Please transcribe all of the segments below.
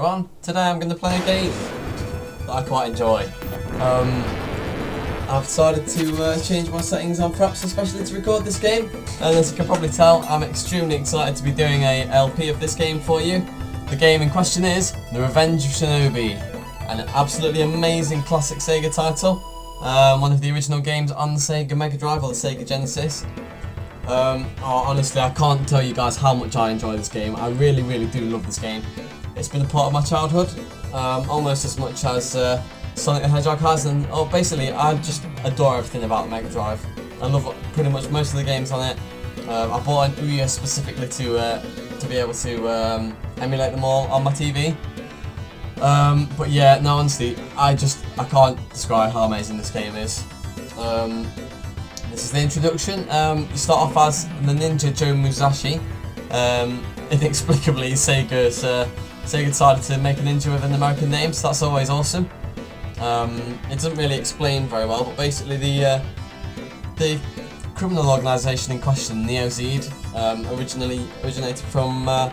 everyone. Today I'm going to play a game that I quite enjoy. I've decided to change my settings on Fraps especially to record this game, and as you can probably tell, I'm extremely excited to be doing a LP of this game for you. The game in question is The Revenge of Shinobi, an absolutely amazing classic SEGA title, one of the original games on the SEGA Mega Drive or the SEGA Genesis. Honestly, I can't tell you guys how much I enjoy this game. I really do love this game. It's been a part of my childhood, almost as much as Sonic the Hedgehog has, and basically I just adore everything about the Mega Drive. I love pretty much most of the games on it. I bought an Ouya specifically to be able to emulate them all on my TV. But yeah, no, honestly, I can't describe how amazing this game is. This is the introduction. You start off as the ninja Joe Musashi. Inexplicably, Sega decided to make a ninja with an American name, so that's always awesome. It doesn't really explain very well, but basically the criminal organisation in question, Neo Zed, originally originated from a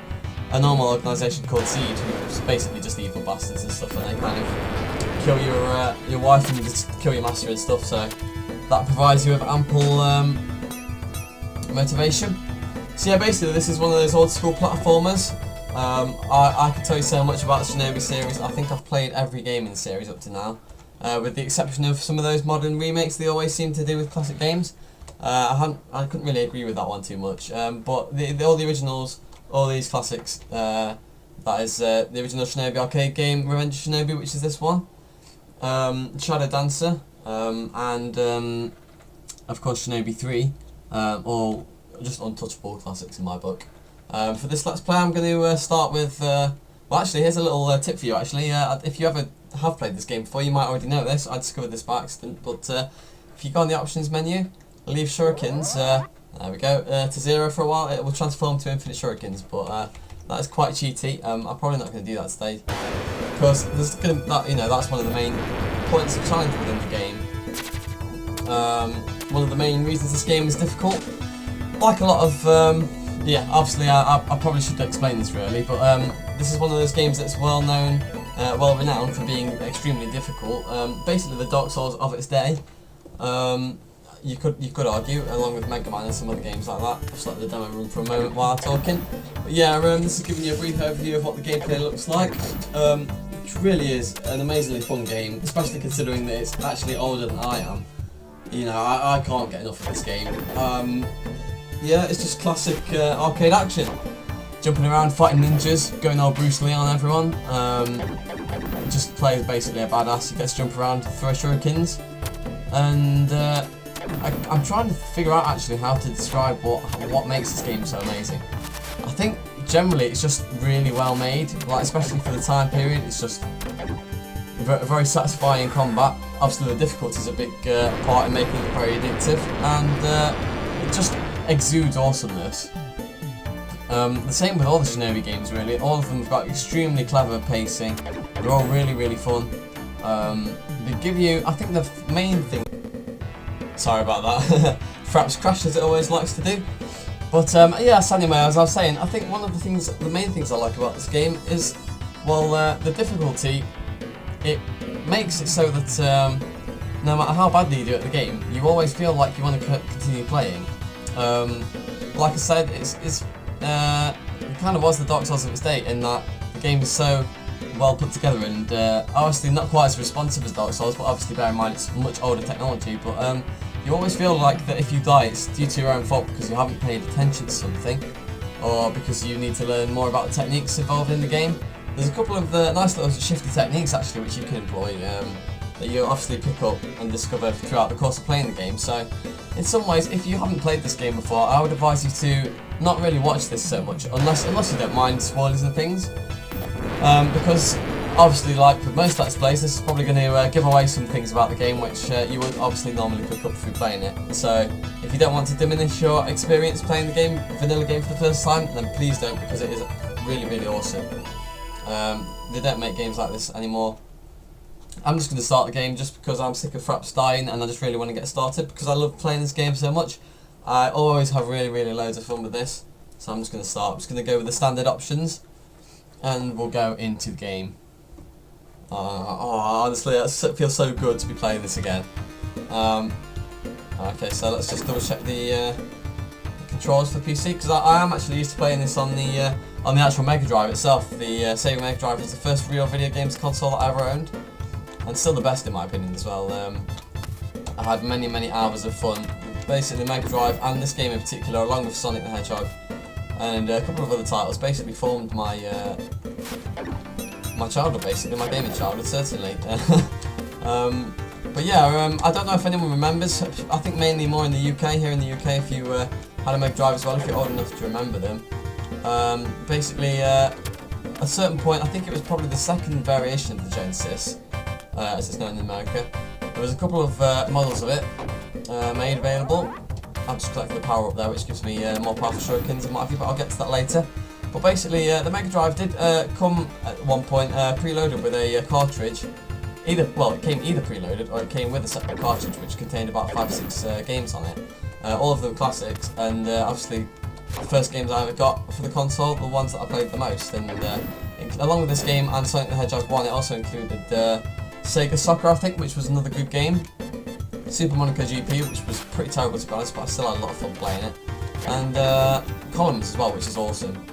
normal organisation called Zed, who's basically just evil bastards and stuff, and they kind of kill your wife and just kill your master and stuff. So that provides you with ample motivation. So yeah, basically this is one of those old school platformers. I could tell you so much about the Shinobi series. I think I've played every game in the series up to now, with the exception of some of those modern remakes they always seem to do with classic games. I couldn't really agree with that one too much, but all the originals, all these classics, that is the original Shinobi arcade game, Revenge of Shinobi, which is this one, Shadow Dancer, and of course Shinobi 3, all just untouchable classics in my book. For this Let's Play, I'm going to start with, well actually here's a little tip for you actually. If you ever have played this game before, you might already know this. I discovered this by accident, but if you go on the options menu, leave shurikens, there we go, to 0 for a while, it will transform to infinite shurikens, but that is quite cheaty. I'm probably not going to do that today, because that's one of the main points of challenge within the game. One of the main reasons this game is difficult, like a lot of, yeah, obviously I probably should explain this really, but this is one of those games that's well known, well renowned for being extremely difficult. Basically the Dark Souls of its day. You could argue, along with Mega Man and some other games like that. Just let the demo run for a moment while I'm talking. But yeah, this is giving you a brief overview of what the gameplay looks like. Which really is an amazingly fun game, especially considering that it's actually older than I am. You know, I can't get enough of this game. Yeah, it's just classic arcade action. Jumping around, fighting ninjas, going all Bruce Lee on everyone. Just plays basically a badass. He gets to jump around, throw shurikens, and I'm trying to figure out actually how to describe what makes this game so amazing. I think generally it's just really well made, like especially for the time period. It's just very satisfying combat. Obviously the difficulty is a big part in making it very addictive, and it just exudes awesomeness. The same with all the Shinobi games really. All of them have got extremely clever pacing. They're all really fun. They give you, I think the main thing, sorry about that, Fraps crash as it always likes to do. But yes, anyway, as I was saying, I think one of the main things I like about this game is, well, the difficulty. It makes it so that no matter how badly you do at the game, you always feel like you want to continue playing. Like I said, it kind of was the Dark Souls of its day in that the game is so well put together, and obviously not quite as responsive as Dark Souls, but obviously bear in mind it's much older technology, but you always feel like that if you die it's due to your own fault because you haven't paid attention to something, or because you need to learn more about the techniques involved in the game. There's a couple of nice little shifty techniques actually which you can employ, that you obviously pick up and discover throughout the course of playing the game. So in some ways, if you haven't played this game before, I would advise you to not really watch this so much, unless you don't mind spoilers and things, because obviously, like with most Let's Plays, this is probably going to give away some things about the game which you wouldn't obviously normally pick up through playing it. So if you don't want to diminish your experience playing the game, vanilla game for the first time, then please don't, because it is really awesome. They don't make games like this anymore. I'm just going to start the game just because I'm sick of Fraps dying and I just really want to get started because I love playing this game so much. I always have really loads of fun with this, so I'm just going to start. I'm just going to go with the standard options. and we'll go into the game. Honestly, it feels so good to be playing this again. Okay, so let's just double check the controls for the PC, because I am actually used to playing this on the actual Mega Drive itself. The SEGA Mega Drive was the first real video games console that I ever owned, and still the best in my opinion as well. I had many hours of fun. Basically, Mega Drive and this game in particular, along with Sonic the Hedgehog and a couple of other titles, basically formed my my childhood, basically my gaming childhood, certainly. But yeah, I don't know if anyone remembers. I think mainly more in the UK. Here in the UK, if you had a Mega Drive as well, if you're old enough to remember them. Basically, at a certain point, I think it was probably the second variation of the Genesis, as it's known in America. There was a couple of models of it made available. I'm just collecting the power up there, which gives me more powerful shurikens and what have you, but I'll get to that later. But basically, the Mega Drive did come at one point preloaded with a cartridge. It came either preloaded or it came with a separate cartridge which contained about 5 or 6 games on it. All of them classics, and obviously the first games I ever got for the console, the ones that I played the most. And along with this game and Sonic the Hedgehog 1, it also included SEGA Soccer, I think, which was another good game. Super Monaco GP, which was pretty terrible to be honest, but I still had a lot of fun playing it. And Columns as well, which is awesome.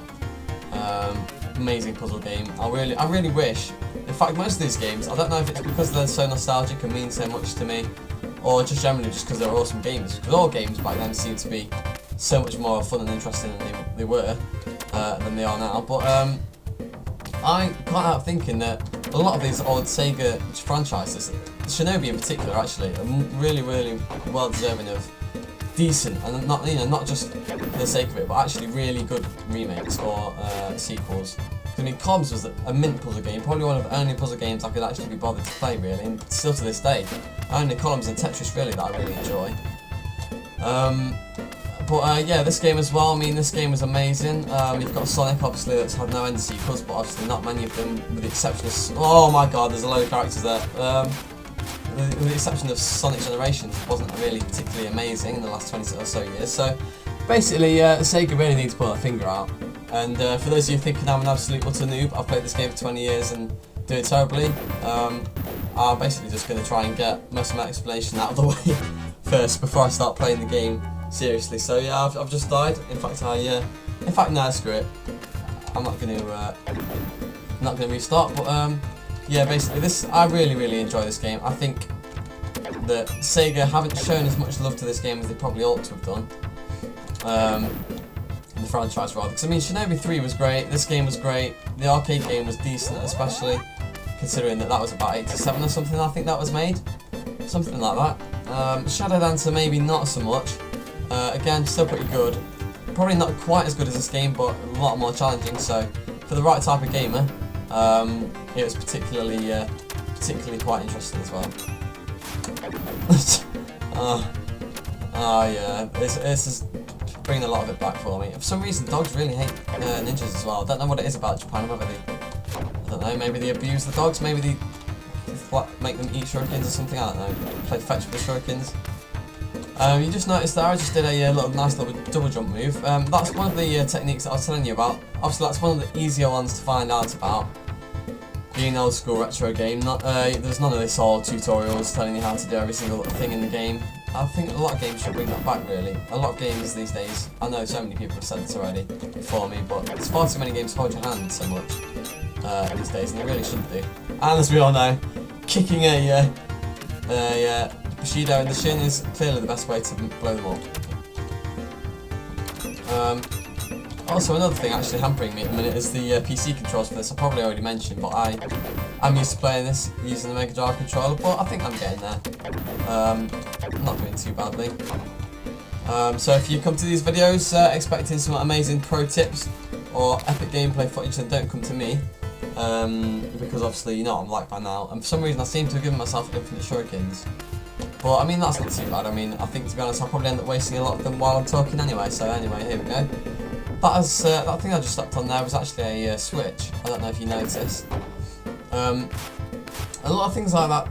Amazing puzzle game. I really wish. In fact, most of these games, I don't know if it's because they're so nostalgic and mean so much to me, or just generally just because they're awesome games. Because all games back then seemed to be so much more fun and interesting than they were than they are now. But I can't help thinking that a lot of these old Sega franchises, Shinobi in particular, actually, are really well deserving of decent, and not just for the sake of it, but actually really good remakes or sequels. I mean, Cobbs was a mint puzzle game, probably one of the only puzzle games I could actually be bothered to play, really, and still to this day. Only Columns and Tetris, really, that I really enjoy. Yeah, this game as well, I mean, this game was amazing. You've got Sonic, obviously, that's had no end sequels, but obviously not many of them, with the exception of... Oh my god, there's a load of characters there. With the exception of Sonic Generations, it wasn't really particularly amazing in the last 20 or so years. So basically, Sega really needs to pull their finger out. And for those of you thinking I'm an absolute utter noob, I've played this game for 20 years and do it terribly. I'm basically just going to try and get most of my explanation out of the way first before I start playing the game seriously. So yeah, I've just died. In fact, no, screw it. I'm not going to restart. But yeah, basically, I really enjoy this game. I think that Sega haven't shown as much love to this game as they probably ought to have done. The franchise rather, because I mean, Shinobi 3 was great, this game was great, the arcade game was decent, especially considering that was about 87 or something, I think that was made. Something like that. Shadow Dancer maybe not so much. Again, still pretty good. Probably not quite as good as this game, but a lot more challenging, so for the right type of gamer, it was particularly quite interesting as well. Yeah, this is bringing a lot of it back for me. For some reason, dogs really hate ninjas as well. I don't know what it is about Japan, whether I don't know, maybe they abuse the dogs, maybe they make them eat shurikens or something, I don't know, play fetch with the shurikens. You just noticed there, I just did a nice little double jump move. That's one of the techniques that I was telling you about. Obviously, that's one of the easier ones to find out about. Being an old school retro game, there's none of this old tutorials telling you how to do every single thing in the game. I think a lot of games should bring that back, really. A lot of games these days, I know so many people have said this already before me, but there's far too many games hold your hand so much these days, and they really shouldn't do. And as we all know, kicking a Bushido in the shin is clearly the best way to blow them up. Also, another thing actually hampering me at the minute is the PC controls for this. I probably already mentioned, but I'm used to playing this using the Mega Drive controller, but I think I'm getting there. Not doing too badly. So if you come to these videos expecting some amazing pro tips or epic gameplay footage, then don't come to me. Because obviously you know what I'm like by now, and for some reason I seem to have given myself infinite shurikens. But I mean, that's not too bad. I mean, I think to be honest I'll probably end up wasting a lot of them while I'm talking anyway, so anyway, here we go. That thing I just stepped on there was actually a switch. I don't know if you noticed. A lot of things like that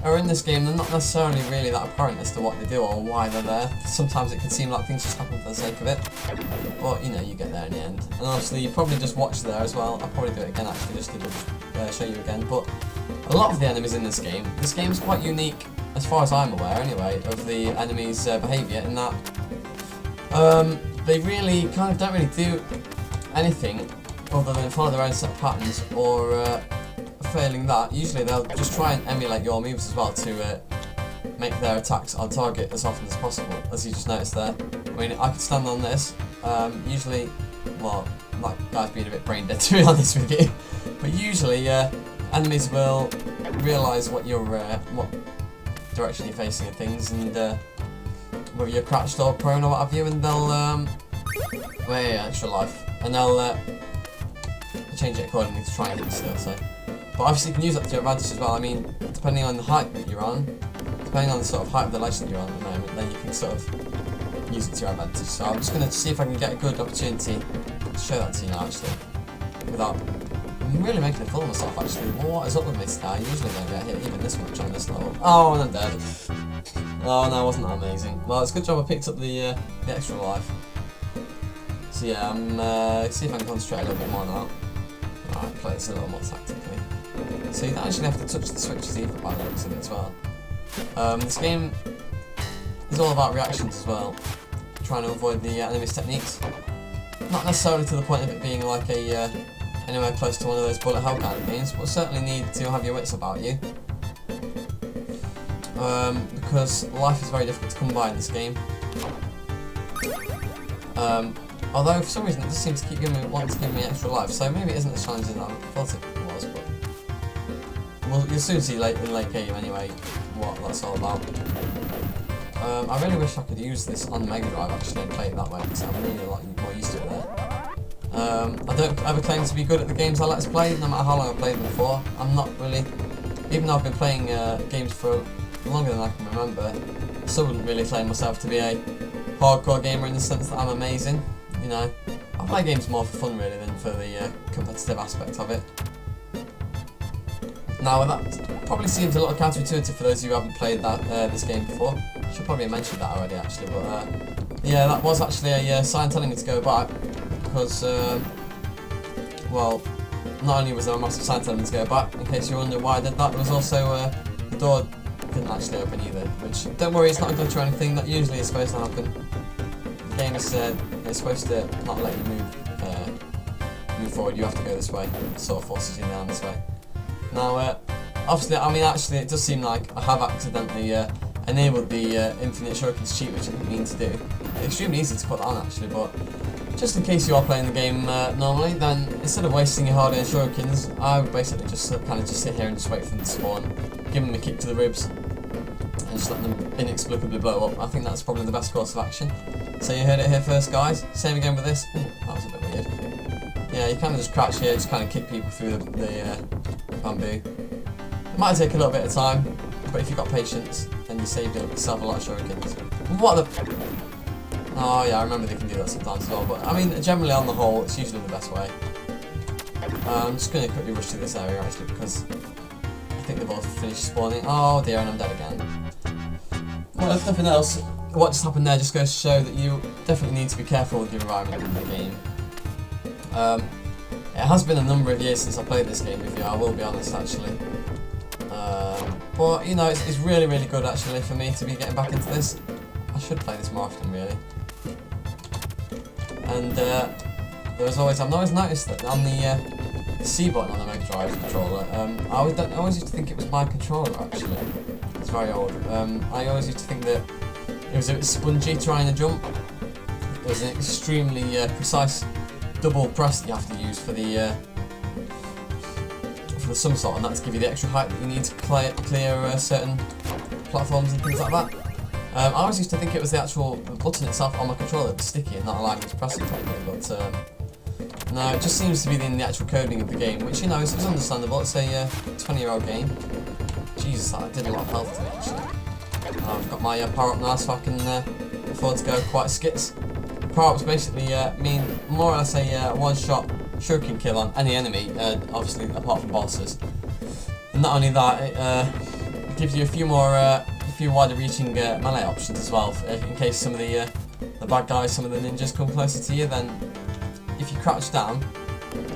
are in this game, they're not necessarily really that apparent as to what they do or why they're there. Sometimes it can seem like things just happen for the sake of it, but you know, you get there in the end. And obviously you probably just watch there as well. I'll probably do it again actually, just to show you again. But a lot of the enemies in this game is quite unique, as far as I'm aware anyway, of the enemies' behaviour, in that they really kind of don't really do anything other than follow their own set of patterns, or failing that, usually they'll just try and emulate your moves as well to make their attacks on target as often as possible, as you just noticed there. I mean, I could stand on this, usually, well, that guy's being a bit brain dead to be honest with you, but usually enemies will realise what direction you're facing and things, and whether you're crouched or prone or what have you, and they'll extra life, and they'll change it accordingly to try and hit you still, so. But obviously you can use that to your advantage as well. I mean, depending on the height that you're on, depending on the sort of height of the ledge that you're on at the moment, then you can sort of use it to your advantage. So I'm just going to see if I can get a good opportunity to show that to you now, actually, without really making a fool of myself, actually. Well, what is up with me today? I usually don't get hit even this much on this level. Oh, and I'm dead. Oh no, wasn't that amazing? Well, it's a good job I picked up the extra life. So yeah, see if I can concentrate a little bit more now. Alright, play this a little more tactically. So you don't actually have to touch the switches either by the looks of it as well. This game is all about reactions as well, trying to avoid the enemy's techniques. Not necessarily to the point of it being like anywhere close to one of those bullet hell kind of games, but certainly need to have your wits about you. Because life is very difficult to come by in this game. Although for some reason it just seems to keep wanting to give me extra life, so maybe it isn't as challenging as I thought it was, but you'll soon see in late game anyway what that's all about. I really wish I could use this on the Mega Drive actually and play it that way, because I'm really a lot more used to it there. I don't ever claim to be good at the games I let's play, no matter how long I've played them for. I'm not really, even though I've been playing games for longer than I can remember, I still wouldn't really claim myself to be a hardcore gamer in the sense that I'm amazing. You know, I play games more for fun really than for the competitive aspect of it. Now that probably seems a little counterintuitive for those of you who haven't played this game before. I should probably have mentioned that already actually, but yeah, that was actually a sign telling me to go back, because well, not only was there a massive sign telling me to go back, in case you're wondering why I did that, there was also the door didn't actually open either, which, don't worry, it's not a glitch or anything, that usually is supposed to happen. The game is it's supposed to not let you move forward, you have to go this way, it sort of forces you down this way. Now, obviously, I mean, actually, it does seem like I have accidentally enabled the infinite shurikens cheat, which I didn't mean to do. It's extremely easy to put that on, actually, but just in case you are playing the game normally, then instead of wasting your hard-earned shurikens, I would basically just kind of just sit here and just wait for them to spawn, give them a kick to the ribs, and just let them inexplicably blow up. I think that's probably the best course of action. So you heard it here first, guys. Same again with this. Ooh, that was a bit weird. Yeah, you kind of just crouch here, just kind of kick people through the bamboo. It might take a little bit of time, but if you've got patience, then you saved yourself a lot of shurikens. What the... Oh yeah, I remember they can do that sometimes as well, but I mean, generally on the whole, it's usually the best way. I'm just going to quickly rush through this area actually, because I think they've all finished spawning. Oh dear, and I'm dead again. Well, if nothing else, what just happened there just goes to show that you definitely need to be careful with your environment in the game. It has been a number of years since I played this game with you, I will be honest actually. But you know, it's really, really good actually for me to be getting back into this. I should play this more often really. And I've always noticed that on the C button on the Mega Drive controller, I always used to think it was my controller actually. It's very old. I always used to think that it was a bit spongy trying to jump. It was an extremely precise double press that you have to use for the somersault, and that's to give you the extra height that you need to clear certain platforms and things like that. I always used to think it was the actual button itself on my controller that was sticky and not allowing me to press it properly, but no, it just seems to be in the actual coding of the game, which, you know, is understandable. It's a 20-year-old game. Jesus, that did a lot of health to me actually. I've got my power up now, so I can afford to go quite skits. Power-ups basically mean more or less a one-shot shuriken kill on any enemy, obviously apart from bosses. And not only that, it gives you a few wider-reaching melee options as well, in case some of the bad guys, some of the ninjas come closer to you. Then, if you crouch down,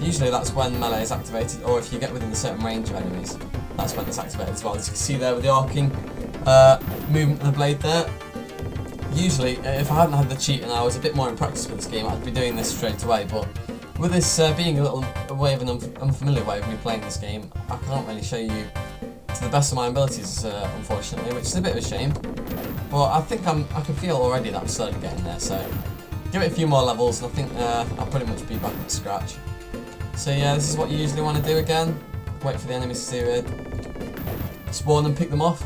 usually that's when melee is activated, or if you get within a certain range of enemies, that's when it's activated as well. As you can see there with the arcing movement of the blade there. Usually, if I hadn't had the cheat and I was a bit more in practice with this game, I'd be doing this straight away, but with this being a little way of an unfamiliar way of me playing this game, I can't really show you to the best of my abilities, unfortunately, which is a bit of a shame. But I think I can feel already that I'm slowly getting there, so give it a few more levels and I think I'll pretty much be back up to scratch. So yeah, this is what you usually want to do again. Wait for the enemies to spawn and pick them off.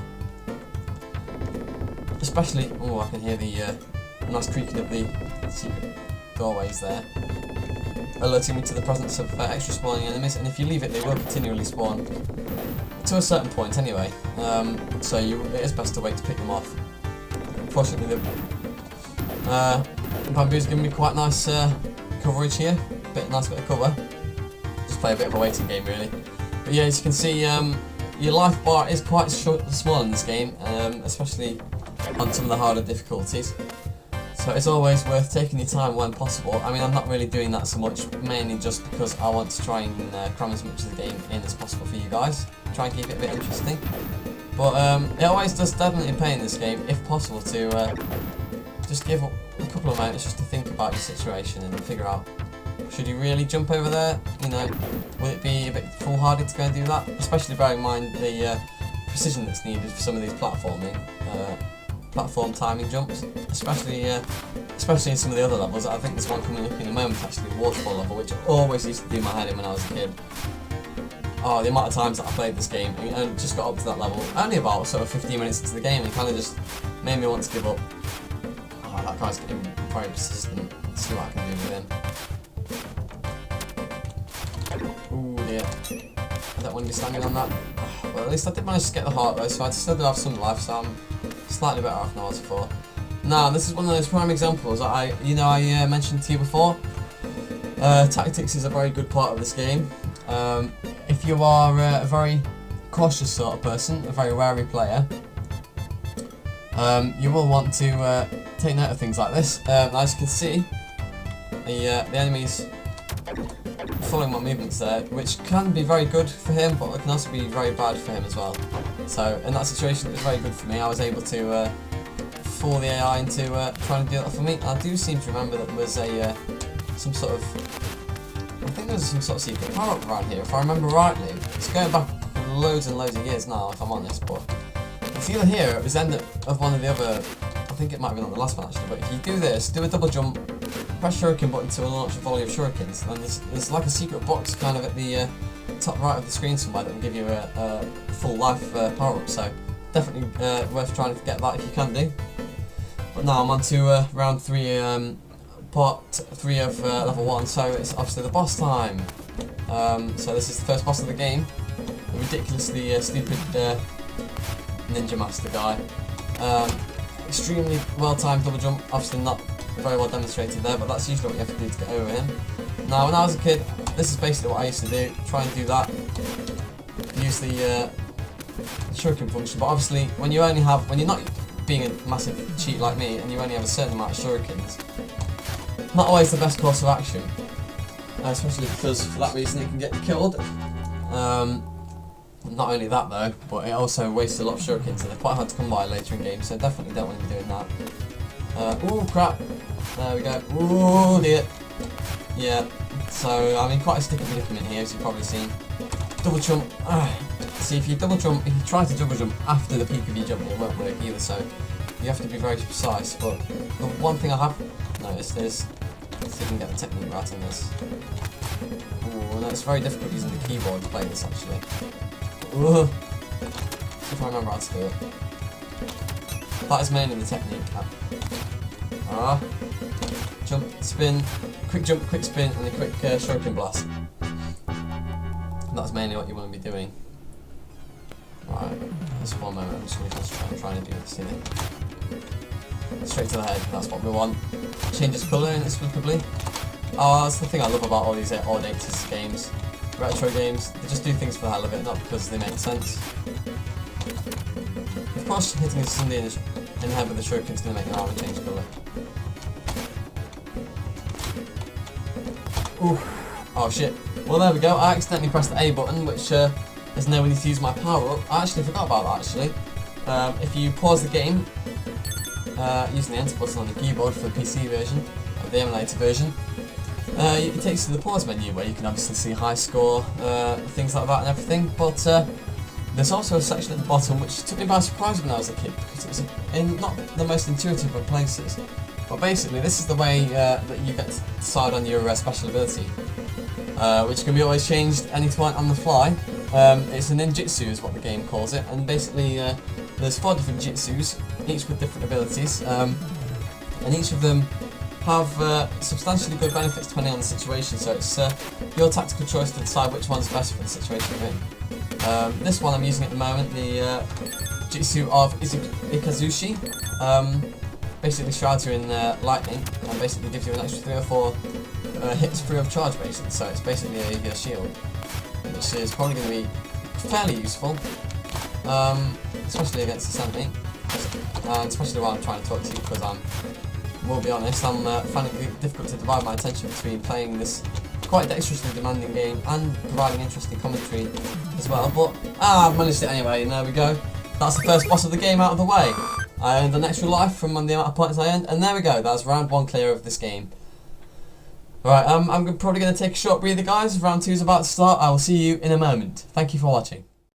Especially, oh, I can hear the nice creaking of the secret doorways there, alerting me to the presence of extra spawning enemies, and if you leave it, they will continually spawn to a certain point anyway, so it is best to wait to pick them off. Unfortunately, the bamboo's giving me quite nice coverage here, nice bit of cover. Just play a bit of a waiting game really. But yeah, as you can see, your life bar is quite small in this game, especially on some of the harder difficulties. So it's always worth taking your time when possible. I mean, I'm not really doing that so much, mainly just because I want to try and cram as much of the game in as possible for you guys. Try and keep it a bit interesting. But it always does definitely pay in this game, if possible, to just give a couple of moments just to think about your situation and figure out, should you really jump over there? You know, will it be a bit foolhardy to go and do that? Especially bearing in mind the precision that's needed for some of these platform timing jumps, especially in some of the other levels. I think there's one coming up in a moment, actually, the waterfall level, which always used to do my head in when I was a kid. Oh, the amount of times that I played this game and just got up to that level, only about sort of 15 minutes into the game, and kind of just made me want to give up. Oh, that guy's getting very persistent. Let's see what I can do with him. Ooh dear. I don't want to be standing on that. Well, at least I did manage to get the heart though, so I still do have some life, so I'm slightly better off than I was before. Now, this is one of those prime examples that I mentioned to you before. Tactics is a very good part of this game. If you are a very cautious sort of person, a very wary player, you will want to take note of things like this. As you can see, the enemies following my movements there, which can be very good for him, but it can also be very bad for him as well. So in that situation, it was very good for me. I was able to fool the AI into trying to do that for me. I do seem to remember that there was some sort of secret power up around here, if I remember rightly. It's going back loads and loads of years now, if I'm honest, but it's either here or it was the end of one of the other. I think it might have been on the last one actually, but if you do this, do a double jump, press shuriken button to launch a volley of shurikens, and there's like a secret box kind of at the top right of the screen somewhere that will give you a full life power up, so definitely worth trying to get that if you can do. But now I'm on to round 3, part 3 of level 1, so it's obviously the boss time. So this is the first boss of the game, the ridiculously stupid ninja master guy. Extremely well timed double jump, obviously not very well demonstrated there, but that's usually what you have to do to get over him. Now when I was a kid, this is basically what I used to do, try and do that, use the shuriken function, but obviously when you're not being a massive cheat like me and you only have a certain amount of shurikens, not always the best course of action, especially because for that reason it can get you killed. Not only that though, but it also wastes a lot of shurikens and they're quite hard to come by later in games, so definitely don't want to be doing that. Ooh crap, there we go, ooh dear. Yeah, so I'm in quite a sticky predicament here, as you've probably seen. Double jump, see if you try to double jump after the peak of your jump, it won't work either, so you have to be very precise. But the one thing I have noticed is, let's see if we can get the technique right on this. Ooh, no, it's very difficult using the keyboard to play this actually. Ooh, if I remember how to do it. That is mainly the technique. Jump, spin, quick jump, quick spin, and a quick shuriken blast. That's mainly what you want to be doing. Right, just one moment, I'm just going to try and do this here. Straight to the head, that's what we want. Changes colour inexplicably. Oh, that's the thing I love about all these odd 80s games. Retro games, they just do things for the hell of it, not because they make sense. of course, hitting somebody in the head with the shuriken is going to make their armor change colour. Ooh. Oh shit. Well, there we go. I accidentally pressed the A button, which there's no need to use my power up. I actually forgot about that actually. If you pause the game using the enter button on the keyboard for the PC version, or the emulator version, it takes you to the pause menu where you can obviously see high score, things like that and everything, but there's also a section at the bottom which took me by surprise when I was a kid, because it was in not the most intuitive of places. But basically this is the way that you get to decide on your special ability, which can be always changed any point on the fly. It's a ninjutsu is what the game calls it, and basically there's 4 different jutsus, each with different abilities, and each of them have substantially good benefits depending on the situation, so it's your tactical choice to decide which one's best for the situation you're in. This one I'm using at the moment, the jutsu of Ikazushi, basically shrouds you in lightning, and basically gives you an extra 3 or 4 hits free of charge basically, so it's basically a shield, which is probably going to be fairly useful, especially against the enemy, and especially while I'm trying to talk to you, because we'll be honest, I'm finding it difficult to divide my attention between playing this quite dexterously demanding game and providing interesting commentary as well, but I've managed it anyway, and there we go. That's the first boss of the game out of the way. I earned an extra life from the amount of points I earned, and there we go, that's round 1 clear of this game. Right, I'm probably going to take a short breather, guys. Round 2 is about to start. I will see you in a moment. Thank you for watching.